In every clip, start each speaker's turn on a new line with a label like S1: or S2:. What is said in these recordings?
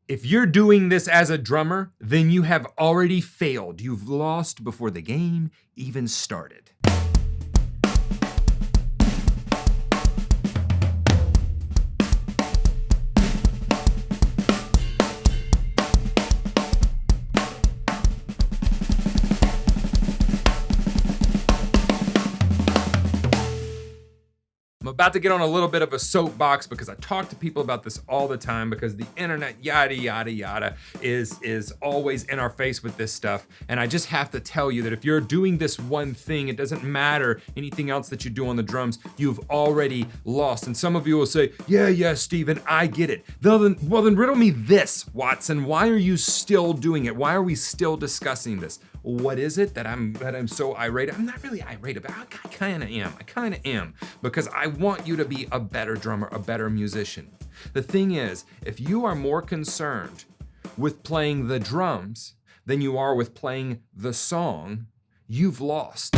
S1: If you're doing this as a drummer, then you have already failed. You've lost before the game even started. I'm about to get on a little bit of a soapbox because I talk to people about this all the time because the internet, yada, yada, yada, is always in our face with this stuff. And I just have to tell you that if you're doing this one thing, it doesn't matter anything else that you do on the drums, you've already lost. And some of you will say, yeah, Steven, I get it. Well, then riddle me this, Watson. Why are you still doing it? Why are we still discussing this? What is it that I'm so irate? I'm not really irate about it. I kind of am because I want you to be a better drummer, a better musician. The thing is, if you are more concerned with playing the drums than you are with playing the song, you've lost.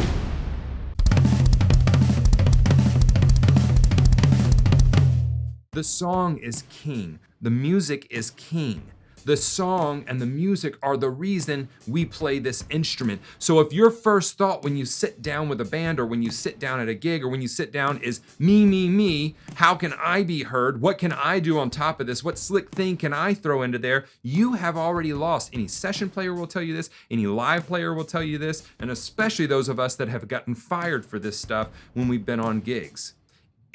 S1: The song is king. The music is king. The song and the music are the reason we play this instrument. So if your first thought when you sit down with a band or when you sit down at a gig or when you sit down is me, how can I be heard? What can I do on top of this? What slick thing can I throw into there? You have already lost. Any session player will tell you this, any live player will tell you this, and especially those of us that have gotten fired for this stuff when we've been on gigs.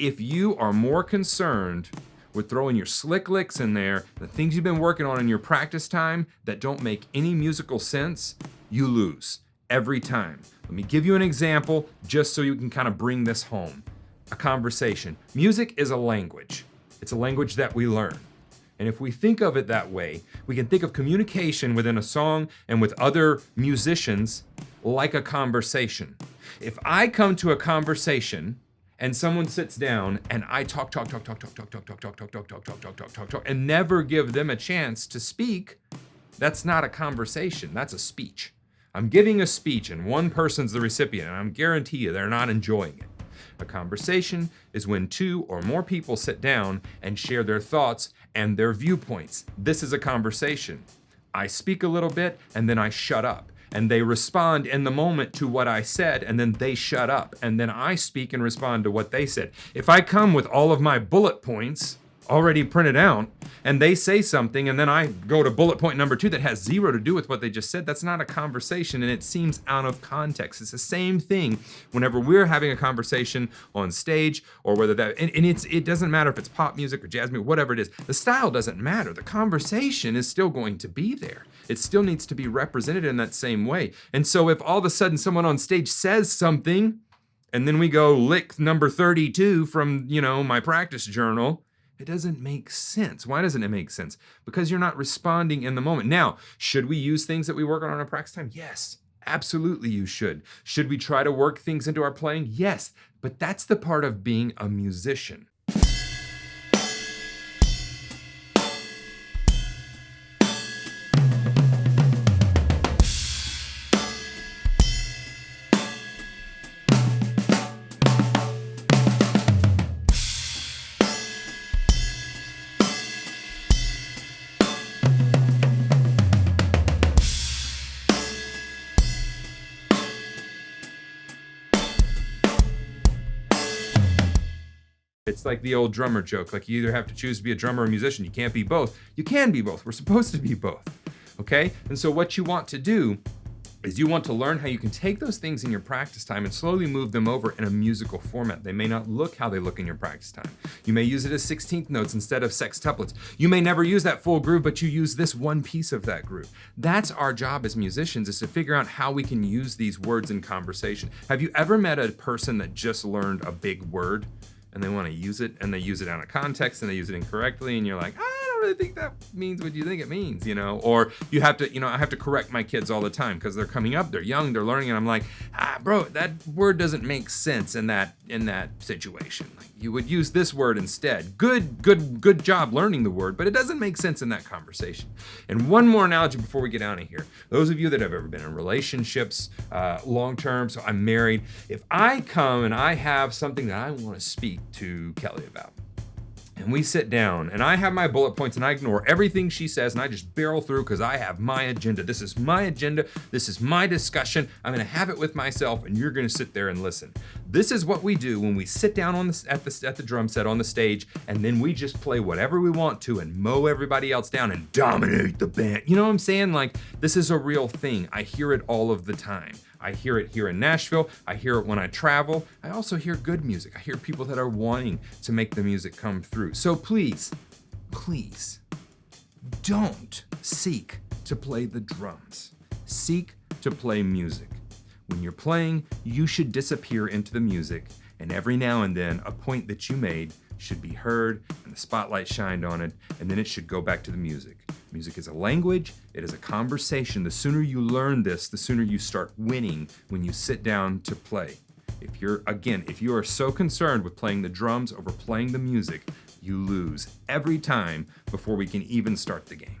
S1: If you are more concerned with throwing your slick licks in there, the things you've been working on in your practice time that don't make any musical sense, you lose every time. Let me give you an example just so you can kind of bring this home. A conversation. Music is a language. It's a language that we learn. And if we think of it that way, we can think of communication within a song and with other musicians like a conversation. If I come to a conversation and someone sits down and I talk, and never give them a chance to speak, that's not a conversation, that's a speech. I'm giving a speech and one person's the recipient, and I guarantee you they're not enjoying it. A conversation is when two or more people sit down and share their thoughts and their viewpoints. This is a conversation. I speak a little bit and then I shut up. And they respond in the moment to what I said, and then they shut up. And then I speak and respond to what they said. If I come with all of my bullet points already printed out, and they say something, and then I go to bullet point number 2 that has zero to do with what they just said, that's not a conversation, and it seems out of context. It's the same thing whenever we're having a conversation on stage, or whether that, and it doesn't matter if it's pop music or jazz music, whatever it is. The style doesn't matter. The conversation is still going to be there. It still needs to be represented in that same way. And so if all of a sudden someone on stage says something, and then we go lick number 32 from, my practice journal, it doesn't make sense. Why doesn't it make sense? Because you're not responding in the moment. Now, should we use things that we work on our practice time? Yes, absolutely you should. Should we try to work things into our playing? Yes, but that's the part of being a musician. It's like the old drummer joke, like you either have to choose to be a drummer or a musician. You can't be both. You can be both. We're supposed to be both, okay? And so what you want to do is you want to learn how you can take those things in your practice time and slowly move them over in a musical format. They may not look how they look in your practice time. You may use it as 16th notes instead of sextuplets. You may never use that full groove, but you use this one piece of that groove. That's our job as musicians, is to figure out how we can use these words in conversation. Have you ever met a person that just learned a big word and they want to use it, and they use it out of context, and they use it incorrectly, and you're like, I don't really think that means what you think it means, Or you have to, I have to correct my kids all the time because they're coming up, they're young, they're learning, and I'm like, bro, that word doesn't make sense in that situation. Like, you would use this word instead. Good job learning the word, but it doesn't make sense in that conversation. And one more analogy before we get out of here. Those of you that have ever been in relationships, long-term, so I'm married, if I come and I have something that I want to speak to Kelly about, and we sit down, and I have my bullet points, and I ignore everything she says, and I just barrel through because I have my agenda. This is my agenda. This is my discussion. I'm going to have it with myself, and you're going to sit there and listen. This is what we do when we sit down at the drum set on the stage, and then we just play whatever we want to and mow everybody else down and dominate the band. You know what I'm saying? Like, this is a real thing. I hear it all of the time. I hear it here in Nashville. I hear it when I travel. I also hear good music. I hear people that are wanting to make the music come through. So please, please, don't seek to play the drums. Seek to play music. When you're playing, you should disappear into the music, and every now and then, a point that you made should be heard and the spotlight shined on it, and then it should go back to the music. Music is a language, it is a conversation. The sooner you learn this, the sooner you start winning when you sit down to play. If you are so concerned with playing the drums over playing the music, you lose every time before we can even start the game.